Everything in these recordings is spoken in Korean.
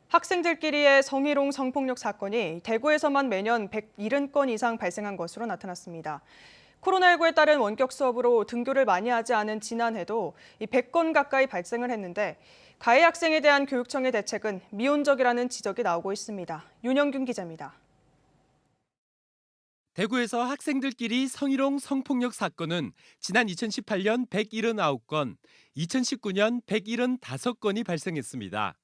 학생들끼리의 성희롱 성폭력 사건이 대구에서만 매년 170건 이상 발생한 것으로 나타났습니다. 코로나19에 따른 원격 수업으로 등교를 많이 하지 않은 지난해도 100건 가까이 발생을 했는데 가해 학생에 대한 교육청의 대책은 미온적이라는 지적이 나오고 있습니다. 윤영균 기자입니다. 대구에서 학생들끼리 성희롱 성폭력 사건은 지난 2018년 179건, 2019년 175건이 발생했습니다.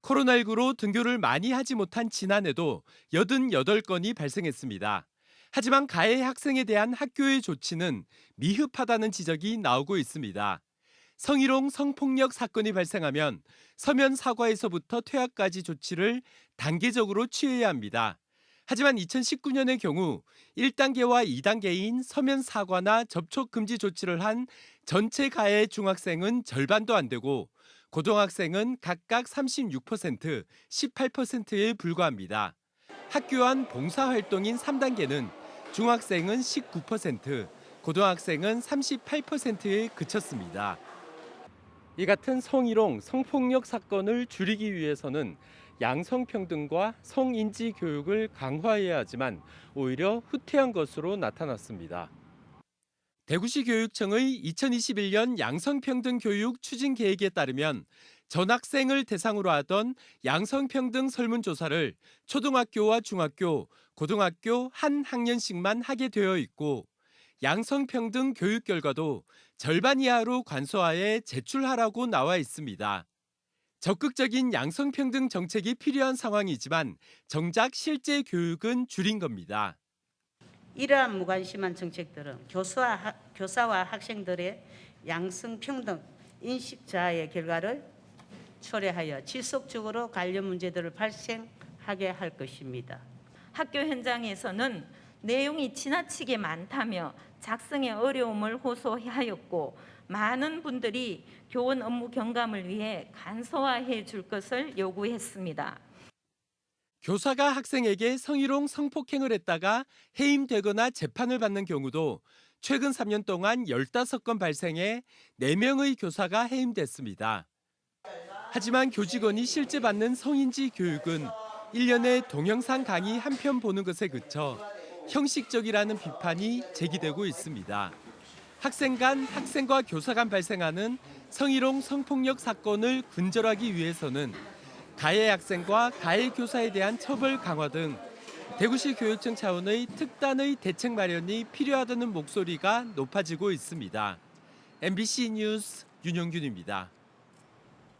코로나19로 등교를 많이 하지 못한 지난해도 88건이 발생했습니다. 하지만 가해 학생에 대한 학교의 조치는 미흡하다는 지적이 나오고 있습니다. 성희롱 성폭력 사건이 발생하면 서면 사과에서부터 퇴학까지 조치를 단계적으로 취해야 합니다. 하지만 2019년의 경우 1단계와 2단계인 서면 사과나 접촉 금지 조치를 한 전체 가해 중학생은 절반도 안 되고 고등학생은 각각 36%, 18%에 불과합니다. 학교 안 봉사활동인 3단계는 중학생은 19%, 고등학생은 38%에 그쳤습니다. 이 같은 성희롱, 성폭력 사건을 줄이기 위해서는 양성평등과 성인지 교육을 강화해야 하지만 오히려 후퇴한 것으로 나타났습니다. 대구시 교육청의 2021년 양성평등 교육 추진 계획에 따르면 전 학생을 대상으로 하던 양성평등 설문조사를 초등학교와 중학교, 고등학교 한 학년씩만 하게 되어 있고 양성평등 교육 결과도 절반 이하로 관소하에 제출하라고 나와 있습니다. 적극적인 양성평등 정책이 필요한 상황이지만 정작 실제 교육은 줄인 겁니다. 이러한 무관심한 정책들은 교사와 학생들의 양성평등 인식 저하의 결과를 초래하여 지속적으로 관련 문제들을 발생하게 할 것입니다. 학교 현장에서는 내용이 지나치게 많다며 작성에 어려움을 호소하였고 많은 분들이 교원 업무 경감을 위해 간소화해 줄 것을 요구했습니다. 교사가 학생에게 성희롱 성폭행을 했다가 해임되거나 재판을 받는 경우도 최근 3년 동안 15건 발생해 4명의 교사가 해임됐습니다. 하지만 교직원이 실제 받는 성인지 교육은 1년에 동영상 강의 한 편 보는 것에 그쳐 형식적이라는 비판이 제기되고 있습니다. 학생 간, 학생과 교사 간 발생하는 성희롱 성폭력 사건을 근절하기 위해서는 가해 학생과 가해 교사에 대한 처벌 강화 등 대구시 교육청 차원의 특단의 대책 마련이 필요하다는 목소리가 높아지고 있습니다. MBC 뉴스 윤영균입니다.